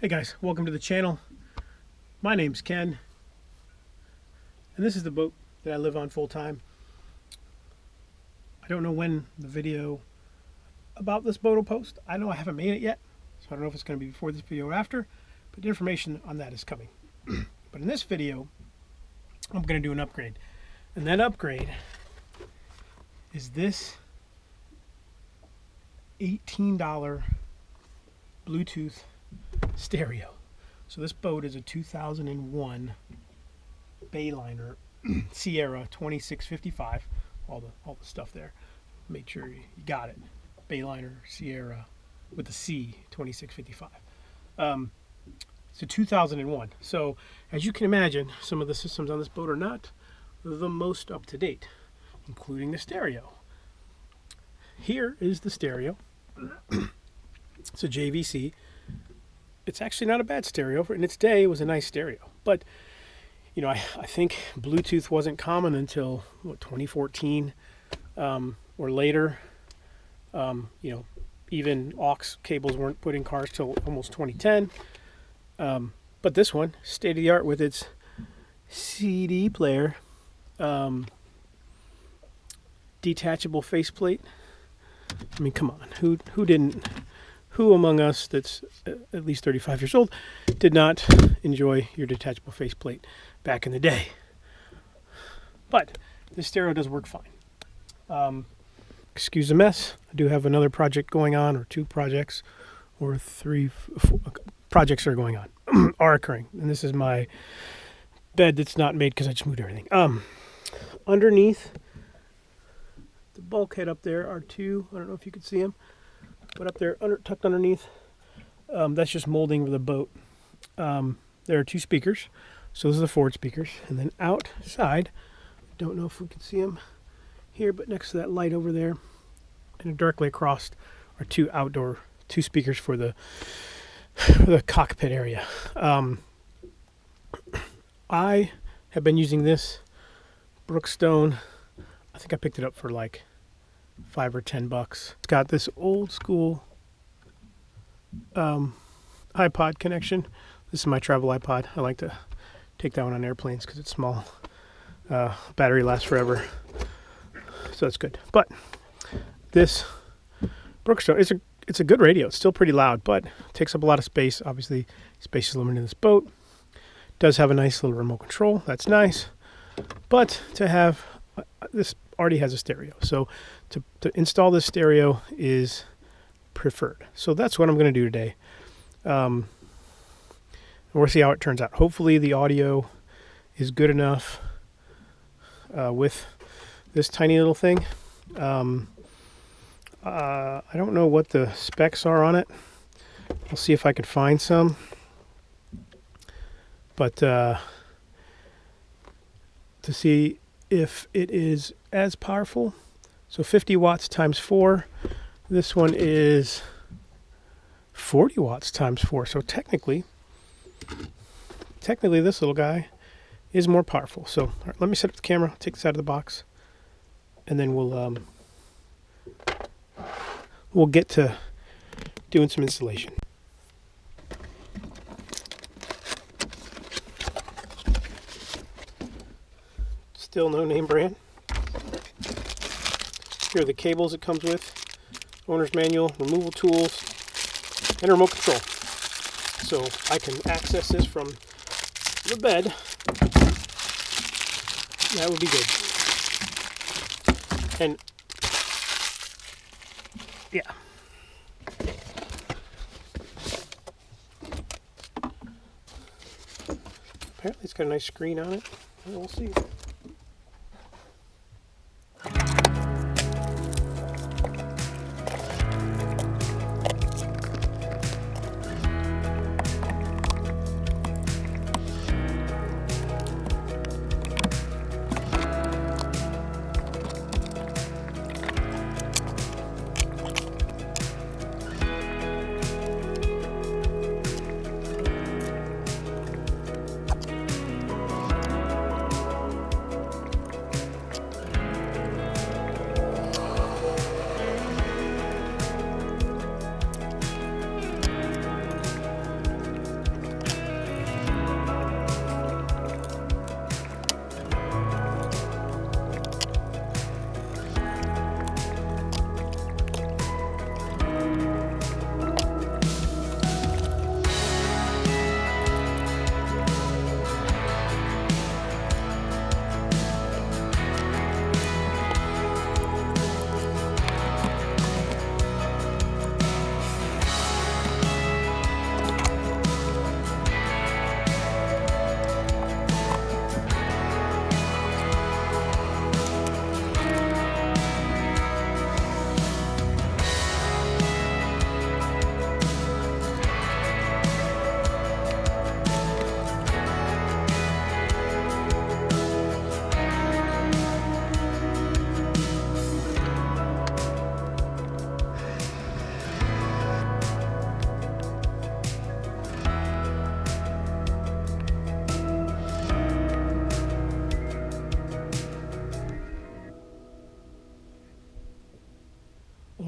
Hey guys, welcome to the channel. My name's Ken, and this is the boat that I live on full time. I don't know when the video about this boat will post. I know I haven't made it yet, so I don't know if it's going to be before this video or after, but the information on that is coming. But in this video, I'm going to do an upgrade, and that upgrade is this $18 Bluetooth stereo. So this boat is a 2001 Bayliner Sierra 2655. All the stuff there. Make sure you got it. Bayliner Sierra with the C 2655. It's a 2001. So as you can imagine, some of the systems on this boat are not the most up to date, including the stereo. Here is the stereo. It's a JVC. It's actually not a bad stereo. In its day, it was a nice stereo. But, you know, I think Bluetooth wasn't common until, 2014 or later. You know, even aux cables weren't put in cars till almost 2010. But this one, state-of-the-art with its CD player, detachable faceplate. I mean, come on, who among us that's at least 35 years old did not enjoy your detachable faceplate back in the day? But this stereo does work fine. Excuse the mess. I do have another project going on, or two projects, or four projects are going on, are occurring. And this is my bed that's not made because I just moved everything. Underneath the bulkhead up there are two, I don't know if you can see them, but up there, tucked underneath, that's just molding for the boat. There are two speakers. So those are the forward speakers. And then outside, don't know if we can see them here, but next to that light over there, and directly across are two speakers for the cockpit area. I have been using this Brookstone. I think I picked it up for like $5 or $10. It's got this old school iPod connection. This is my travel iPod. I like to take that one on airplanes because it's small. Battery lasts forever, so that's good. But this Brookstone, it's a good radio. It's still pretty loud, but it takes up a lot of space. Obviously, space is limited in this boat. It does have a nice little remote control. That's nice. But to have this already has a stereo, so to install this stereo is preferred. So that's what I'm going to do today. We'll see how it turns out. Hopefully the audio is good enough with this tiny little thing. I don't know what the specs are on it. I'll see if I can find some. But to see if it is as powerful. So 50 watts times 4. This one is 40 watts times 4. So technically this little guy is more powerful. So all right, let me set up the camera, take this out of the box, and then we'll get to doing some installation. Still no name brand. Here are the cables it comes with, owner's manual, removal tools, and a remote control. So I can access this from the bed. That would be good. And yeah. Apparently it's got a nice screen on it. We'll see.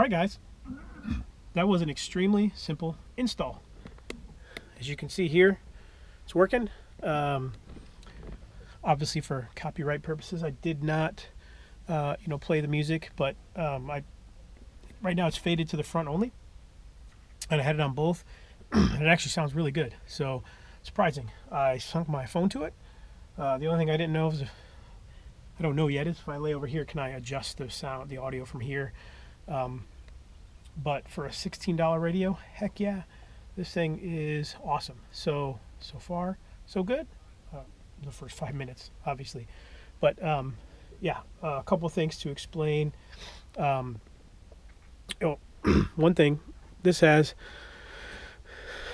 right, guys, that was an extremely simple install. As you can see here, it's working. Obviously, for copyright purposes, I did not, play the music, but right now it's faded to the front only, and I had it on both, and it actually sounds really good. So surprising. I sunk my phone to it. The only thing I didn't know is, I don't know yet, is if I lay over here, can I adjust the sound, the audio from here? But for a $16 radio, heck yeah, this thing is awesome. So far, so good. The first 5 minutes, obviously, but yeah, a couple of things to explain. One thing, this has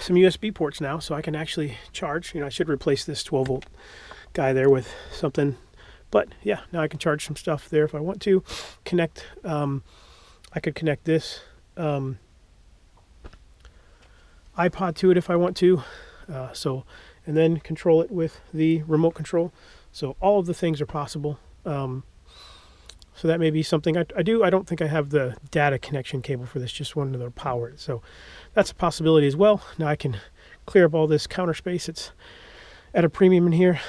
some USB ports now, so I can actually charge. I should replace this 12-volt guy there with something, but yeah, now I can charge some stuff there if I want to. Connect, I could connect this iPod to it if I want to, and then control it with the remote control. So all of the things are possible. So that may be something I do. I don't think I have the data connection cable for this, just one to power it. So that's a possibility as well. Now I can clear up all this counter space. It's at a premium in here.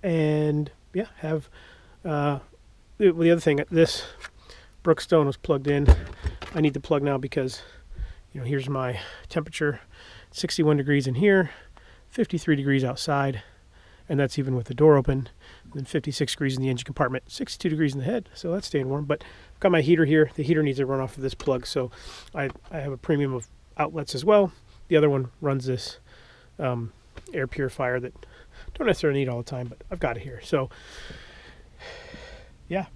And yeah, have the other thing, this Brookstone was plugged in. I need to plug now because, here's my temperature, 61 degrees in here, 53 degrees outside, and that's even with the door open. And then 56 degrees in the engine compartment, 62 degrees in the head, so that's staying warm. But I've got my heater here. The heater needs to run off of this plug, so I have a premium of outlets as well. The other one runs this air purifier that don't necessarily need all the time, but I've got it here. So yeah,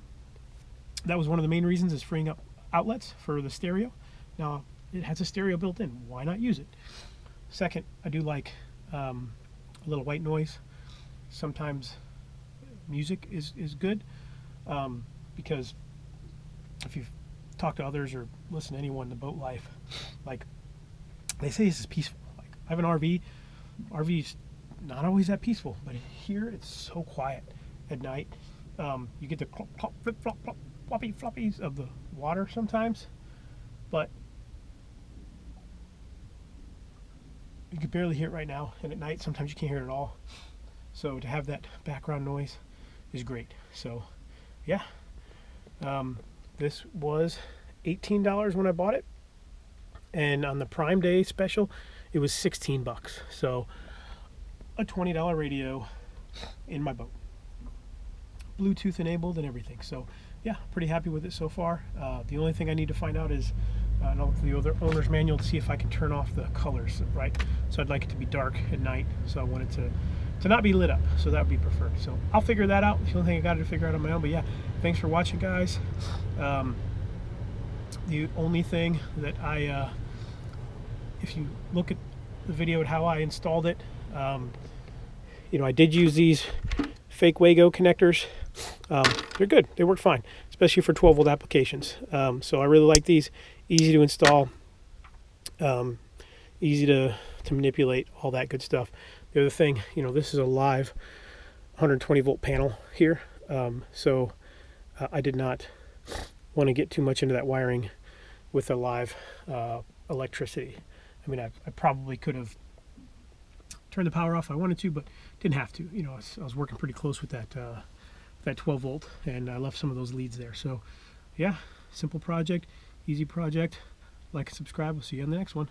that was one of the main reasons, is freeing up outlets for the stereo. Now it has a stereo built in. Why not use it? Second, I do like a little white noise. Sometimes music is good, because if you've talked to others or listen to anyone in the boat life, like, they say this is peaceful. Like, I have an RV. RV's not always that peaceful, but here it's so quiet at night. You get the clop, clop, flip, flop, flop, floppy floppies of the water sometimes, but you can barely hear it right now. And at night, sometimes you can't hear it at all. So to have that background noise is great. So yeah, this was $18 when I bought it, and on the Prime Day special, it was 16 bucks. So a $20 radio in my boat, Bluetooth enabled and everything. So yeah, pretty happy with it so far. The only thing I need to find out is the other owner's manual to see if I can turn off the colors, right? So I'd like it to be dark at night, so I want it to not be lit up, so that would be preferred. So I'll figure that out. It's the only thing I got to figure out on my own. But yeah, thanks for watching, guys. The only thing that if you look at the video at how I installed it, I did use these fake Wago connectors. They're good. They work fine, especially for 12-volt applications. So I really like these. Easy to install, easy to manipulate, all that good stuff. The other thing, this is a live 120-volt panel here. So I did not want to get too much into that wiring with a live electricity. I mean, I probably could have turned the power off if I wanted to, but didn't have to. I was working pretty close with that 12-volt, and I left some of those leads there. So yeah, simple project, easy project. Like and subscribe. We'll see you on the next one.